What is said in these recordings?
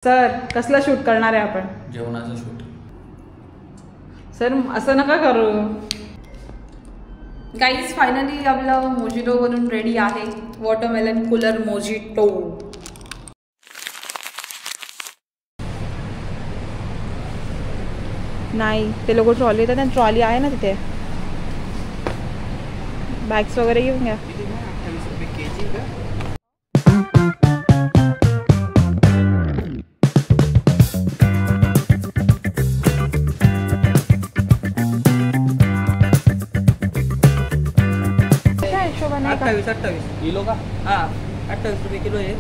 Sir कसला shoot करणार आहे आपण? जेवणाचं शूट. सर असं नका करू. गाईज फायनली आपलं मोजिटो बनून रेडी आहे. Watermelon cooler mojito. नाही ते लोक ट्रॉली येतात आणि ट्रॉली आहे ना तिथे. बॅग्स वगैरे घेऊन घ्या. हिशोबाने 28 किलो का? हाँ 28 रुपये किलो है.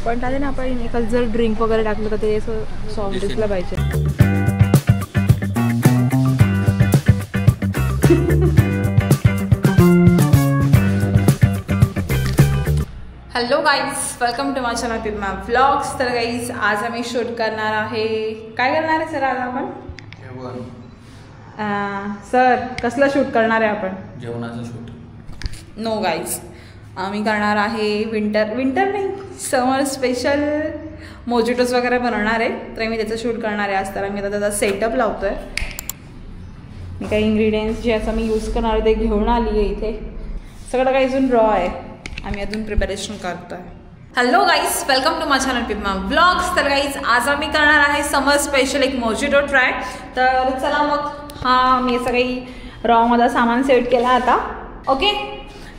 पण त्याने ना आपण एखादं जर ड्रिंक वगैरे टाकलं तर ते असं सॉफ्ट दिसलं पाहिजे. Hello guys, welcome to my channel पिपमा व्लॉग्स. तर गाईज आज आम्ही शूट करणार आहे. काय करणार आहे सर आज आपण? सर कसला शूट करणार आहे आपण? जेवणाचं शूट. नो गाईज, आम्ही करणार आहे विंटर नाही समर स्पेशल मोजिटोज वगैरे बनवणार आहे. तर मी त्याचं शूट करणार आहे आज. तर आम्ही आता त्याचा सेटअप लावतो आहे. मी काही इन्ग्रेडियंट्स जे असं मी यूज करणार आहे ते घेऊन आली आहे इथे. सगळं काही अजून रॉ आहे. आम्ही अजून प्रिपरेशन करतो आहे. Hello guys, welcome to my channel पिपमा व्लॉग्स. तर गाईज आज आम्ही करणार आहे समर स्पेशल एक मोजिटो ट्राय. तर चला मग, हा मी असं काही रॉमध्ये सामान सेट केला आता. ओके,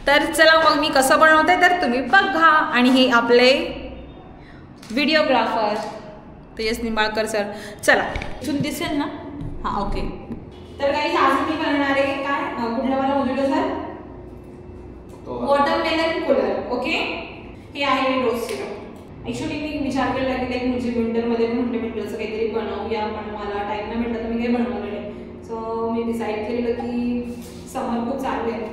तर चला मग मी कसं बनवते तर तुम्ही बघा. आणि हे आपले व्हिडिओग्राफर तेजस निंबाळकर सर. चला इथून दिसेल ना? हां ओके. तर काही आज मी बनवणार आहे काय, कुठला वाला mojito sir? Watermelon cooler. Okay, हे आहे रोज सिरप. ॲक्च्युली मी विचार केला की लाईक म्हणजे विंटरमध्ये म्हटलं असं काहीतरी बनवूया, पण मला टाईम नाही भेटला तर मी काही बनवलं नाही. सो मी डिसाईड केलेलं की समर खूप चालू आहे.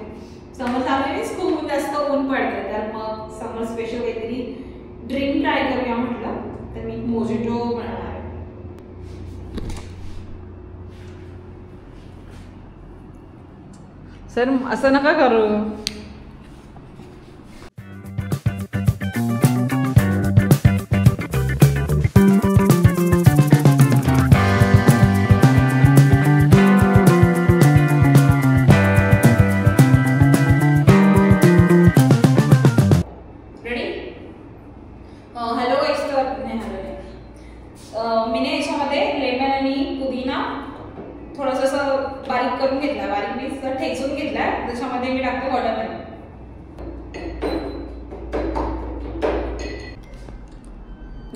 समर चालू आहे खूप जास्त ऊन पडतं, तर मग समर स्पेशल काहीतरी ड्रिंक ट्राय करूया म्हटलं. तर मी मोजिटो बनवणार आहे. सर असं नका करू. मीने याच्यामध्ये लेमन आणि पुदिना थोडंसं असं बारीक करून घेतला. बारीक मी ठेचून घेतलाय. त्याच्यामध्ये मी टाकते वॉटरमेलन.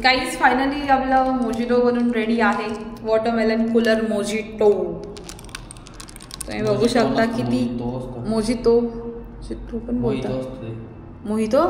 गाईज फायनली आपलं मोजिटो बनून रेडी आहे. Watermelon cooler mojito. तुम्ही बघू शकता किती मोजिटो पण बोलतात. मोहितो